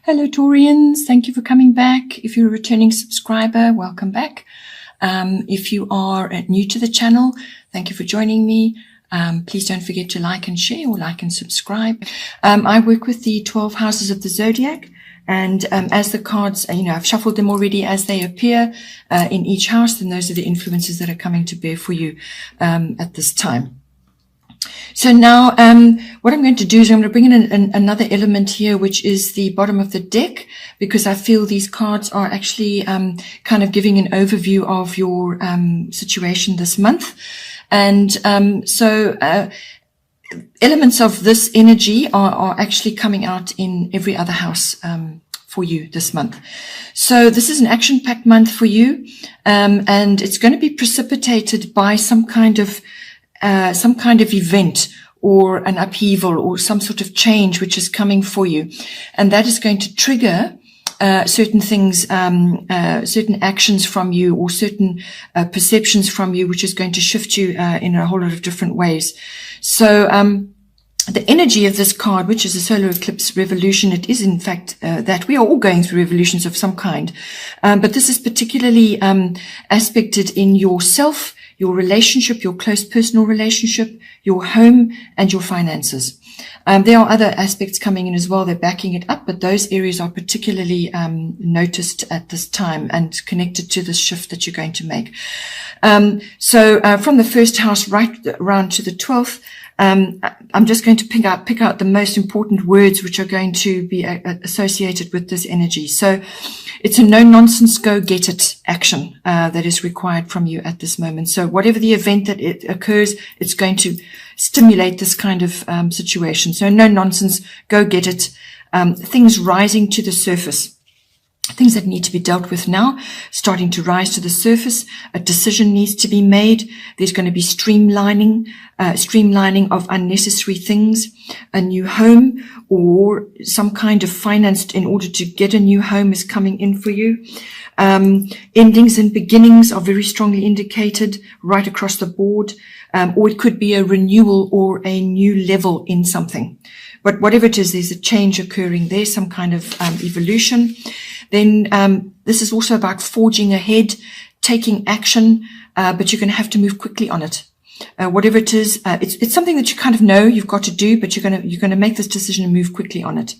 Hello, Taurians. Thank you for coming back. If you're a returning subscriber, welcome back. If you are new to the channel, thank you for joining me. Please don't forget to like and share or like and subscribe. I work with the 12 houses of the zodiac. And as the cards, I've shuffled them already as they appear in each house. Then those are the influences that are coming to bear for you at this time. So now what I'm going to do is I'm going to bring in another element here, which is the bottom of the deck, because I feel these cards are actually kind of giving an overview of your situation this month. And so elements of this energy are actually coming out in every other house for you this month. So this is an action-packed month for you, and it's going to be precipitated by some kind of event or an upheaval or some sort of change which is coming for you. And that is going to trigger certain things, certain actions from you or certain perceptions from you, which is going to shift you in a whole lot of different ways. So the energy of this card, which is a solar eclipse revolution, it is in fact that we are all going through revolutions of some kind. But this is particularly aspected in yourself, your relationship, your close personal relationship, your home, and your finances. There are other aspects coming in as well. They're backing it up, but those areas are particularly noticed at this time and connected to the shift that you're going to make. So from the first house right around to the 12th, I'm just going to pick out the most important words which are going to be associated with this energy. So it's a no-nonsense, go-get-it action that is required from you at this moment. So whatever the event that it occurs, it's going to stimulate this kind of situation. So no-nonsense, go-get-it, things rising to the surface. Things that need to be dealt with now, starting to rise to the surface. A decision needs to be made. There's going to be streamlining of unnecessary things. A new home or some kind of finance in order to get a new home is coming in for you. Endings and beginnings are very strongly indicated right across the board. Or it could be a renewal or a new level in something. But whatever it is, there's a change occurring there, some kind of evolution. Then this is also about forging ahead, taking action, but you're going to have to move quickly on it. Whatever it is, it's something that you kind of know you've got to do, but you're going to make this decision and move quickly on it.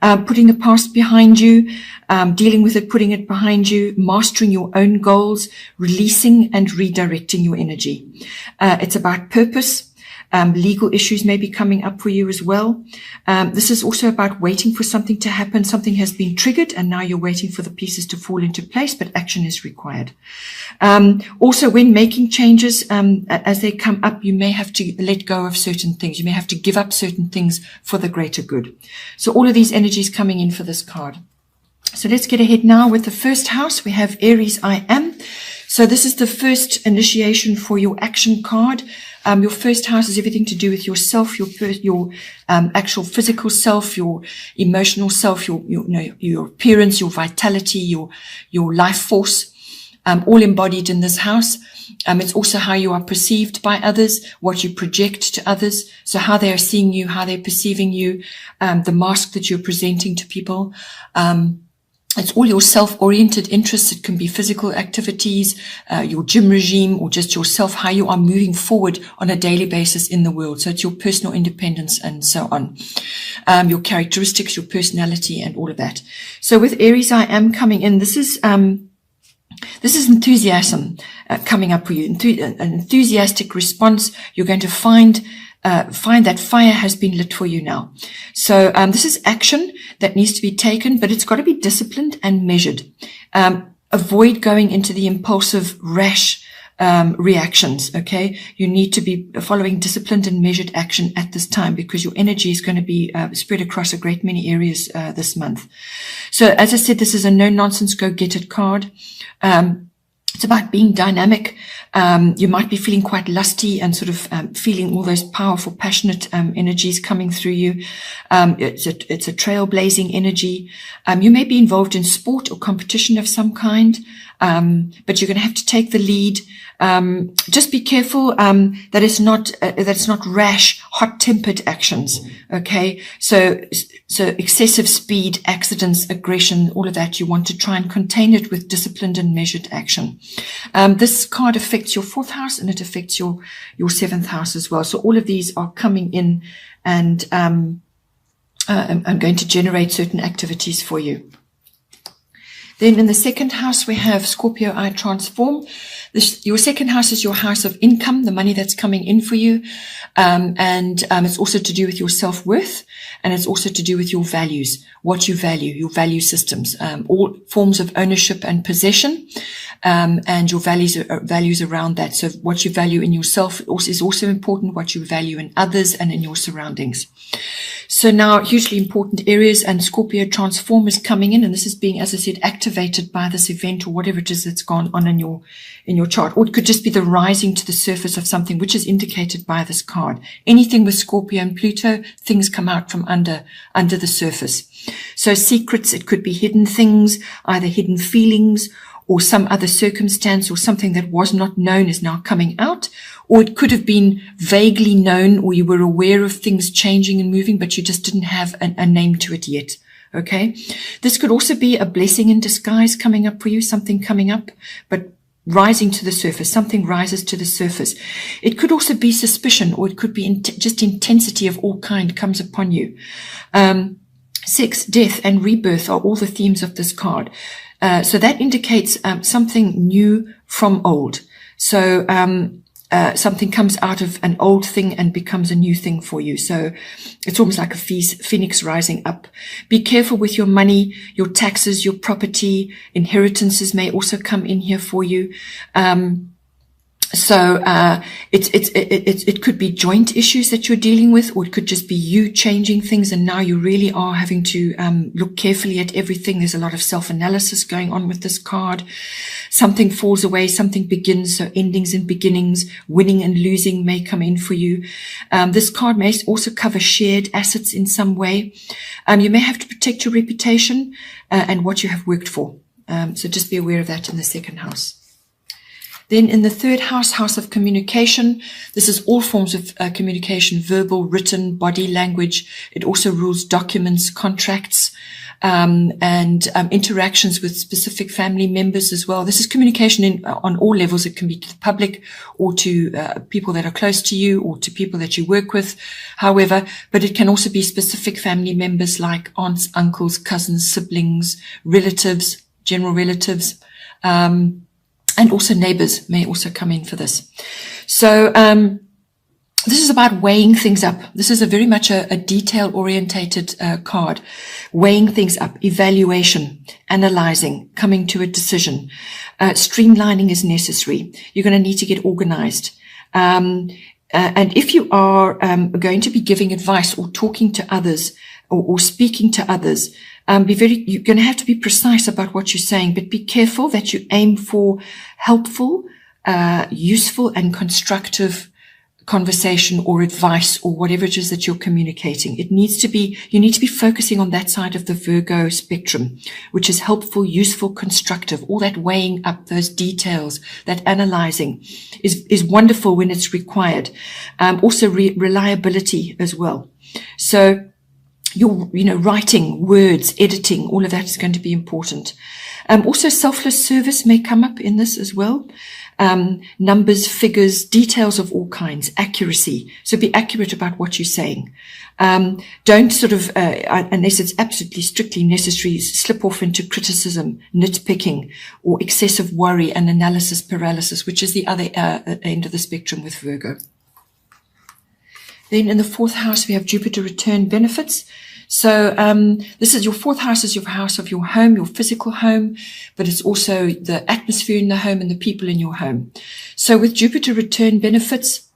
Putting the past behind you, dealing with it, putting it behind you, mastering your own goals, releasing and redirecting your energy. It's about purpose. Legal issues may be coming up for you as well. This is also about waiting for something to happen. Something has been triggered and now you're waiting for the pieces to fall into place, but action is required. Also, when making changes, as they come up, you may have to let go of certain things. You may have to give up certain things for the greater good. So all of these energies coming in for this card. So let's get ahead now with the first house. We have Aries, I am. So this is the first initiation for your action card. Your first house is everything to do with yourself, your actual physical self, your emotional self, your appearance, your vitality, your life force, all embodied in this house. It's also how you are perceived by others, what you project to others. So how they are seeing you, how they're perceiving you, the mask that you're presenting to people. It's all your self-oriented interests. It can be physical activities, your gym regime, or just yourself, how you are moving forward on a daily basis in the world. So it's your personal independence and so on. Your characteristics, your personality, and all of that. So with Aries, I am coming in. This is enthusiasm coming up for you. An enthusiastic response. You're going to find that fire has been lit for you now. So this is action that needs to be taken, but it's got to be disciplined and measured. Avoid going into the impulsive, rash reactions, okay? You need to be following disciplined and measured action at this time because your energy is going to be spread across a great many areas this month. So as I said, this is a no-nonsense, go-get-it card. It's about being dynamic. You might be feeling quite lusty and sort of feeling all those powerful, passionate energies coming through you. It's a trailblazing energy. You may be involved in sport or competition of some kind. but you're going to have to take the lead. Just be careful that it's not rash, hot-tempered actions. Okay, so excessive speed, accidents, aggression, all of that. You want to try and contain it with disciplined and measured action. This card affects your 4th house and it affects your 7th house as well. So all of these are coming in and I'm going to generate certain activities for you. Then in the 2nd house, we have Scorpio I transform. Your 2nd house is your house of income, the money that's coming in for you. It's also to do with your self-worth, and it's also to do with your values, what you value, your value systems, all forms of ownership and possession, and your values around that. So what you value in yourself is also important, what you value in others and in your surroundings. So now hugely important areas, and Scorpio transform is coming in, and this is being, as I said, activated by this event or whatever it is that's gone on in your chart. Or it could just be the rising to the surface of something, which is indicated by this card. Anything with Scorpio and Pluto, things come out from under the surface. So secrets, it could be hidden things, either hidden feelings or some other circumstance or something that was not known is now coming out. Or it could have been vaguely known, or you were aware of things changing and moving, but you just didn't have a name to it yet. Okay. This could also be a blessing in disguise coming up for you, something coming up, but rising to the surface. Something rises to the surface. It could also be suspicion, or it could be just intensity of all kind comes upon you. Sex, death, and rebirth are all the themes of this card. So that indicates something new from old. So something comes out of an old thing and becomes a new thing for you. So it's almost like a phoenix rising up. Be careful with your money, your taxes, your property. Inheritances may also come in here for you. It could be joint issues that you're dealing with, or it could just be you changing things, and now you really are having to look carefully at everything. There's a lot of self-analysis going on with this card. Something falls away, something begins, so endings and beginnings, winning and losing may come in for you. This card may also cover shared assets in some way. You may have to protect your reputation and what you have worked for. So just be aware of that in the 2nd house. Then in the 3rd house, house of communication, this is all forms of communication, verbal, written, body language. It also rules documents, contracts, and interactions with specific family members as well. This is communication on all levels. It can be to the public or to people that are close to you or to people that you work with, however, but it can also be specific family members like aunts, uncles, cousins, siblings, relatives, general relatives, and also neighbors may also come in for this. So this is about weighing things up. This is very much a detail-orientated card. Weighing things up, evaluation, analyzing, coming to a decision. Streamlining is necessary. You're going to need to get organized. And if you are going to be giving advice or talking to others or speaking to others, you're going to have to be precise about what you're saying, but be careful that you aim for helpful, useful and constructive conversation or advice or whatever it is that you're communicating. You need to be focusing on that side of the Virgo spectrum, which is helpful, useful, constructive. All that weighing up those details, that analyzing is wonderful when it's required. Also reliability as well. So your, writing, words, editing, all of that is going to be important. Also selfless service may come up in this as well. Numbers, figures, details of all kinds, accuracy. So be accurate about what you're saying. Don't sort of, unless it's absolutely strictly necessary, slip off into criticism, nitpicking, or excessive worry and analysis paralysis, which is the other end of the spectrum with Virgo. Then in the 4th house, we have Jupiter return benefits. So this is your 4th house, is your house of your home, your physical home, but it's also the atmosphere in the home and the people in your home. So with Jupiter return benefits,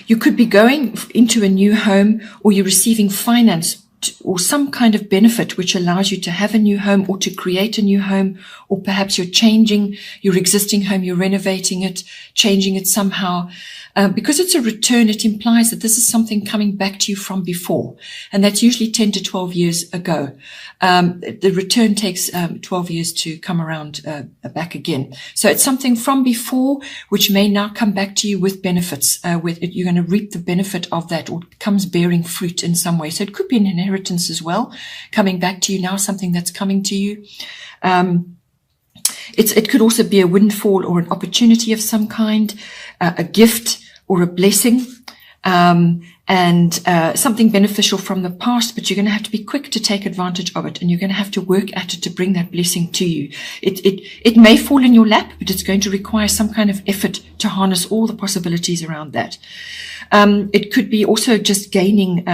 you could be going into a new home, or you're receiving finance or some kind of benefit which allows you to have a new home or to create a new home, or perhaps you're changing your existing home, you're renovating it, changing it somehow. Because it's a return, it implies that this is something coming back to you from before, and that's usually 10 to 12 years ago. The return takes 12 years to come around back again. So it's something from before which may now come back to you with benefits. You're going to reap the benefit of that, or it comes bearing fruit in some way. So it could be an inheritance as well, coming back to you now, something that's coming to you. It could also be a windfall or an opportunity of some kind, a gift or a blessing, and something beneficial from the past, but you're going to have to be quick to take advantage of it, and you're going to have to work at it to bring that blessing to you. It may fall in your lap, but it's going to require some kind of effort to harness all the possibilities around that. It could be also just gaining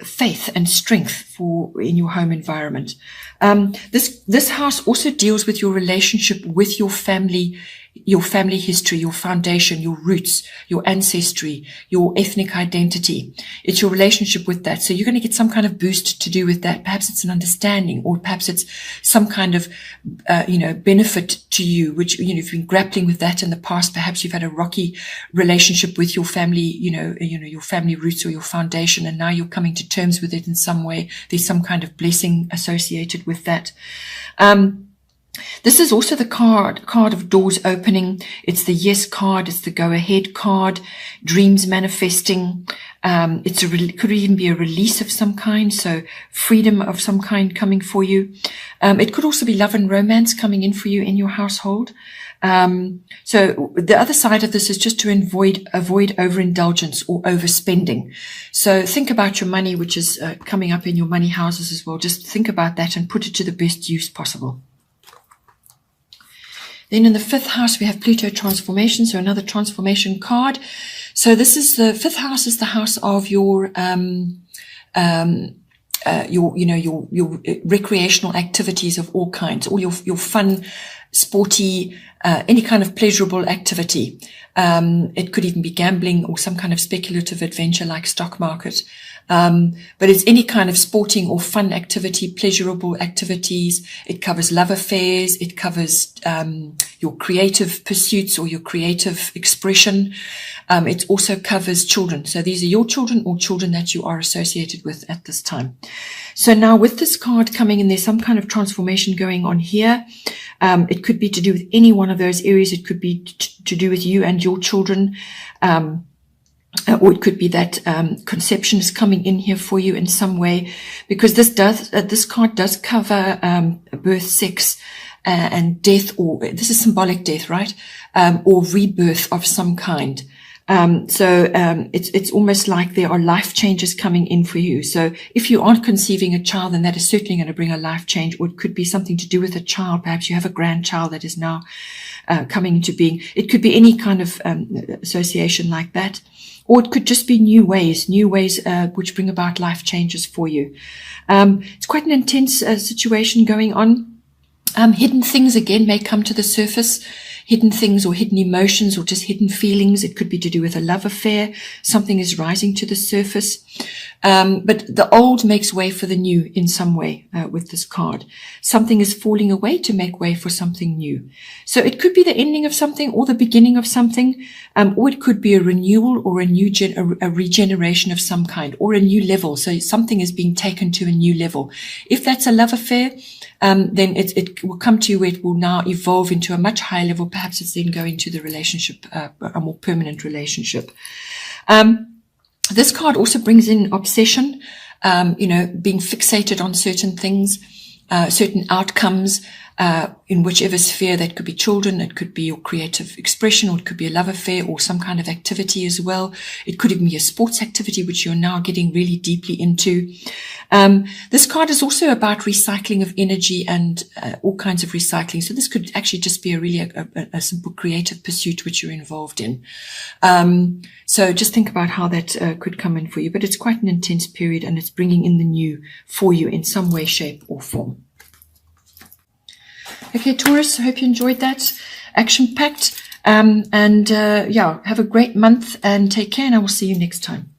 faith and strength in your home environment. This house also deals with your relationship with your family history, your foundation, your roots, your ancestry, your ethnic identity. It's your relationship with that. So you're going to get some kind of boost to do with that. Perhaps it's an understanding, or perhaps it's some kind of, benefit to you, which, you've been grappling with that in the past. Perhaps you've had a rocky relationship with your family, your family roots or your foundation, and now you're coming to terms with it in some way. There's some kind of blessing associated with that. This is also the card of doors opening. It's the yes card. It's the go ahead card, dreams manifesting. It could even be a release of some kind. So freedom of some kind coming for you. It could also be love and romance coming in for you in your household. So the other side of this is just to avoid overindulgence or overspending. So think about your money, which is coming up in your money houses as well. Just think about that and put it to the best use possible. Then in the fifth house, we have Pluto transformation. So another transformation card. So this is the fifth house is the house of your recreational activities of all kinds, all your fun, sporty, any kind of pleasurable activity. It could even be gambling or some kind of speculative adventure like stock market. But it's any kind of sporting or fun activity, pleasurable activities. It covers love affairs. It covers your creative pursuits or your creative expression. It also covers children. So these are your children or children that you are associated with at this time. So now with this card coming in, there's some kind of transformation going on here. It could be to do with any one of those areas. It could be to do with you and your children. Or it could be that conception is coming in here for you in some way, because this card does cover birth, sex, and death, or this is symbolic death, right? Or rebirth of some kind. It's almost like there are life changes coming in for you. So if you aren't conceiving a child, then that is certainly going to bring a life change, or it could be something to do with a child. Perhaps you have a grandchild that is now coming into being. It could be any kind of association like that. Or it could just be new ways which bring about life changes for you. It's quite an intense situation going on. Hidden things again may come to the surface. Hidden things or hidden emotions or just hidden feelings. It could be to do with a love affair. Something is rising to the surface. But the old makes way for the new in some way with this card. Something is falling away to make way for something new. So it could be the ending of something or the beginning of something, or it could be a renewal or a regeneration of some kind, or a new level. So something is being taken to a new level. If that's a love affair, then it will come to you where it will now evolve into a much higher level. Perhaps it's then going to the relationship, a more permanent relationship. This card also brings in obsession, being fixated on certain things, certain outcomes, in whichever sphere. That could be children, it could be your creative expression, or it could be a love affair or some kind of activity as well. It could even be a sports activity, which you're now getting really deeply into. This card is also about recycling of energy and all kinds of recycling. So this could actually just be a simple creative pursuit which you're involved in. So just think about how that could come in for you. But it's quite an intense period, and it's bringing in the new for you in some way, shape or form. Okay, Taurus, I hope you enjoyed that. Action-packed. Have a great month and take care, and I will see you next time.